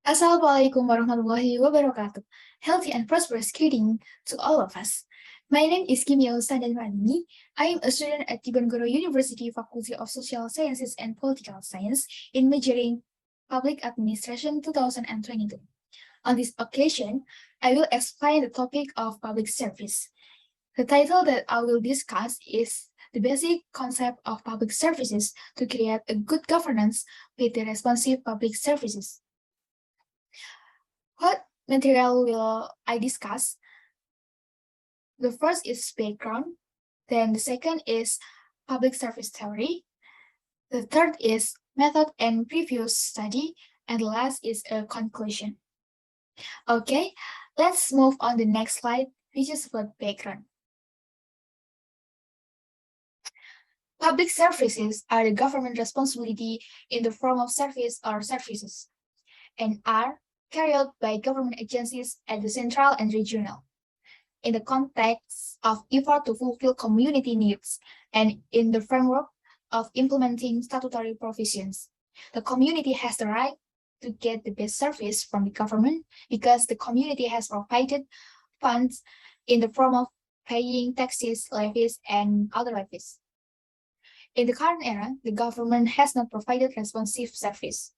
Assalamualaikum warahmatullahi wabarakatuh. Healthy and prosperous greeting to all of us. My name is Kimia Usandanwani. I am a student at Diponegoro University Faculty of Social Sciences and Political Science in majoring Public Administration 2022. On this occasion, I will explain the topic of public service. The title that I will discuss is the basic concept of public services to create a good governance with the responsive public services. What material will I discuss? The first is background, then the second is public service theory, the third is method and previous study, and the last is a conclusion. Okay, let's move on the next slide, which is about background. Public services are the government responsibility in the form of service or services, and are carried out by government agencies at the central and regional, in the context of effort to fulfill community needs and in the framework of implementing statutory provisions. The community has the right to get the best service from the government because the community has provided funds in the form of paying taxes, levies, and other levies. In the current era, the government has not provided responsive services.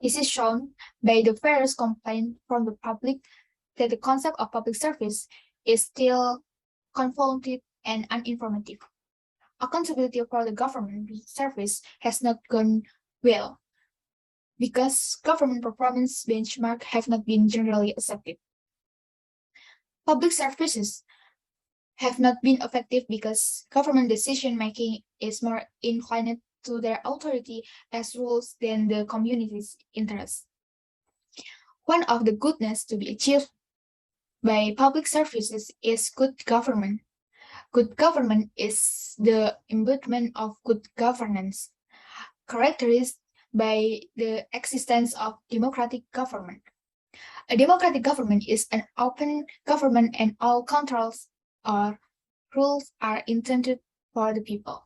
This is shown by the various complaints from the public that the concept of public service is still convoluted and uninformative. Accountability for the government service has not gone well because government performance benchmarks have not been generally accepted. Public services have not been effective because government decision-making is more inclined to their authority as rules than the community's interests. One of the goodness to be achieved by public services is good government. Good government is the embodiment of good governance, characterized by the existence of democratic government. A democratic government is an open government and all controls or rules are intended for the people.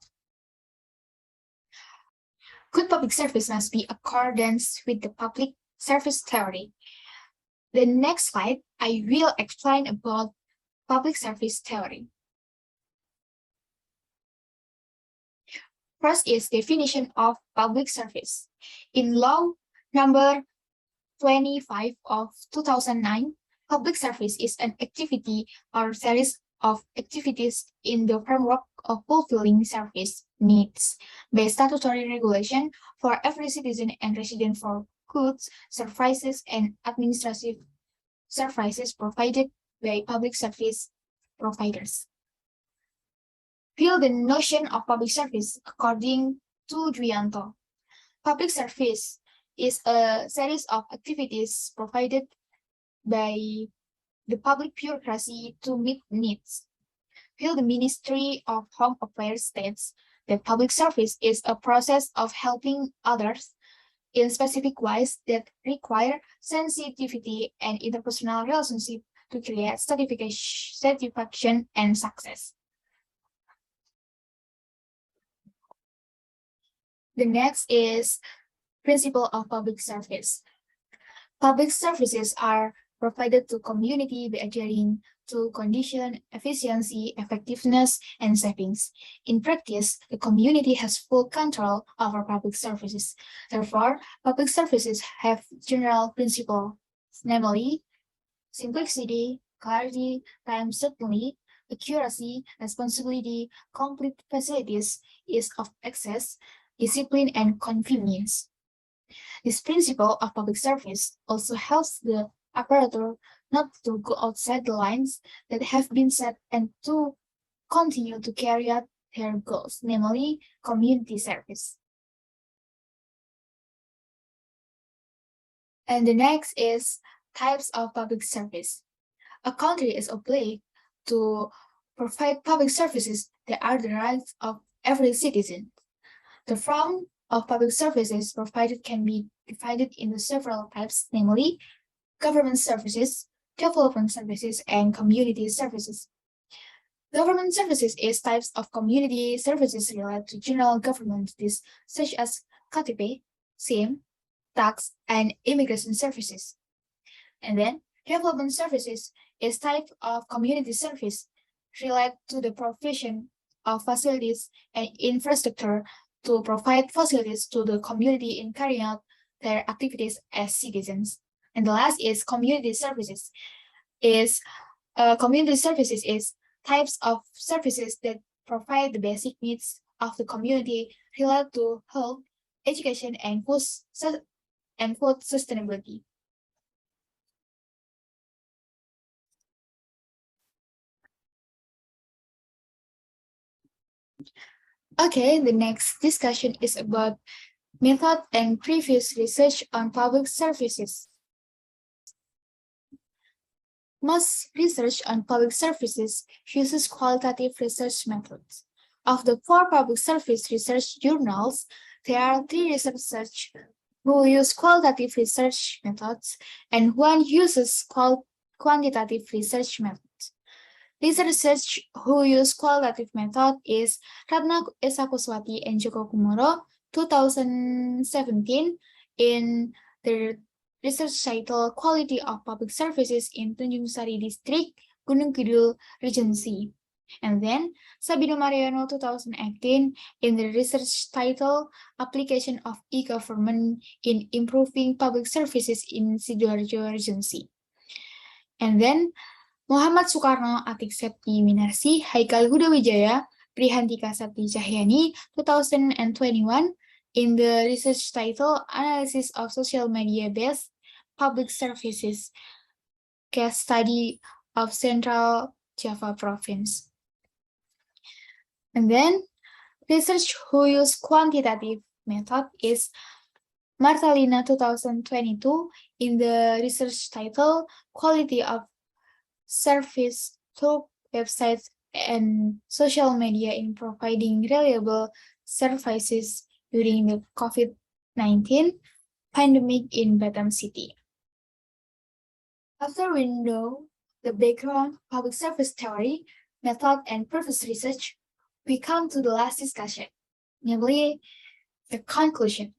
Good public service must be accordance with the public service theory. The next slide, I will explain about public service theory. First is definition of public service. In law number 25 of 2009, public service is an activity or series of activities in the framework of fulfilling service needs by statutory regulation for every citizen and resident for goods, services, and administrative services provided by public service providers. Feel the notion of public service according to Dwianto. Public service is a series of activities provided by the public bureaucracy to meet needs. Feel the Ministry of Home Affairs states that public service is a process of helping others in specific ways that require sensitivity and interpersonal relationship to create satisfaction and success. The next is principle of public service. Public services are provided to community by adhering to condition, efficiency, effectiveness, and savings. In practice, the community has full control over public services. Therefore, public services have general principles, namely simplicity, clarity, time certainty, accuracy, responsibility, complete facilities, ease of access, discipline, and convenience. This principle of public service also helps the operator not to go outside the lines that have been set and to continue to carry out their goals, namely community service. And the next is types of public service. A country is obliged to provide public services that are the rights of every citizen. The form of public services provided can be divided into several types, namely government services, development services, and community services. Government services is types of community services related to general government, such as KTP, SIM, tax, and immigration services. And then development services is type of community service related to the provision of facilities and infrastructure to provide facilities to the community in carrying out their activities as citizens. And the last is community services. Community services is types of services that provide the basic needs of the community related to health, education, and food sustainability. Okay, the next discussion is about method and previous research on public services. Most research on public services uses qualitative research methods. Of the 4 public service research journals, there are 3 researchers who use qualitative research methods and 1 uses quantitative research methods. Researchers who use qualitative method is Ratna Esakuswati and Joko Kumoro, 2017, in the research title Quality of Public Services in Tanjung Sari District, Gunung Kidul Regency. And then Sabino Mariano, 2018, in the research title Application of E-Government in Improving Public Services in Sidoarjo Regency. And then Muhammad Soekarno, Atik Septi Minarsi, Haikal Hudawijaya, Prihantika Sakti Cahyani, 2021, in the research title Analysis of Social Media-Based Public Services, Case Study of Central Java Province. And then, research who use quantitative method is Martalina, 2022, in the research title Quality of Service through websites and social media in providing reliable services during the COVID-19 pandemic in Batam City. After we know the background, public service theory, method, and previous research, we come to the last discussion, namely the conclusion.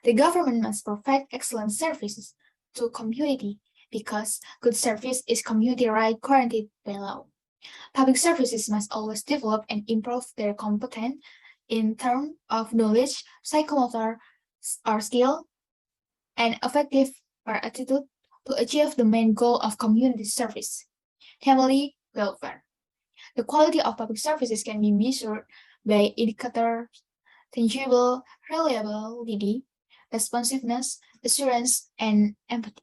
The government must provide excellent services to community because good service is community right guaranteed by law. Public services must always develop and improve their competence in terms of knowledge, psychomotor, or skill, and effective or attitude to achieve the main goal of community service, namely welfare. The quality of public services can be measured by indicators, tangible, reliability, responsiveness, assurance, and empathy.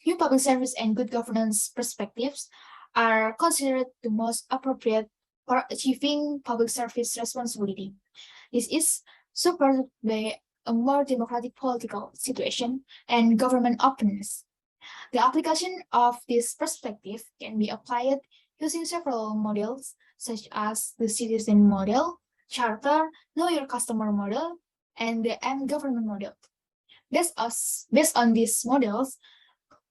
New public service and good governance perspectives are considered the most appropriate for achieving public service responsibility. This is supported by a more democratic political situation and government openness. The application of this perspective can be applied using several models, such as the citizen model, charter, know your customer model, and the end government model. Based on these models,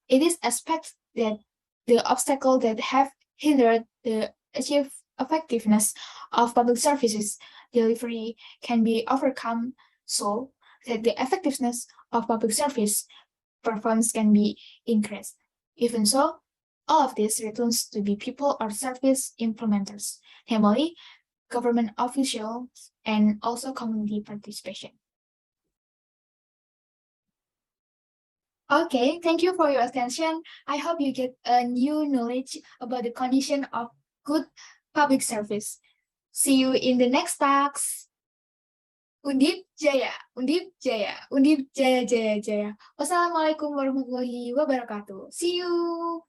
it is expected that the obstacles that have hindered the achieved effectiveness of public services delivery can be overcome so that the effectiveness of public service performance can be increased. Even so, all of this returns to the people or service implementers, namely government officials and also community participation. Okay, thank you for your attention. I hope you get a new knowledge about the condition of good public service. See you in the next talks. Undip Jaya, Undip Jaya, Undip Jaya Jaya Jaya. Wassalamualaikum warahmatullahi wabarakatuh. See you.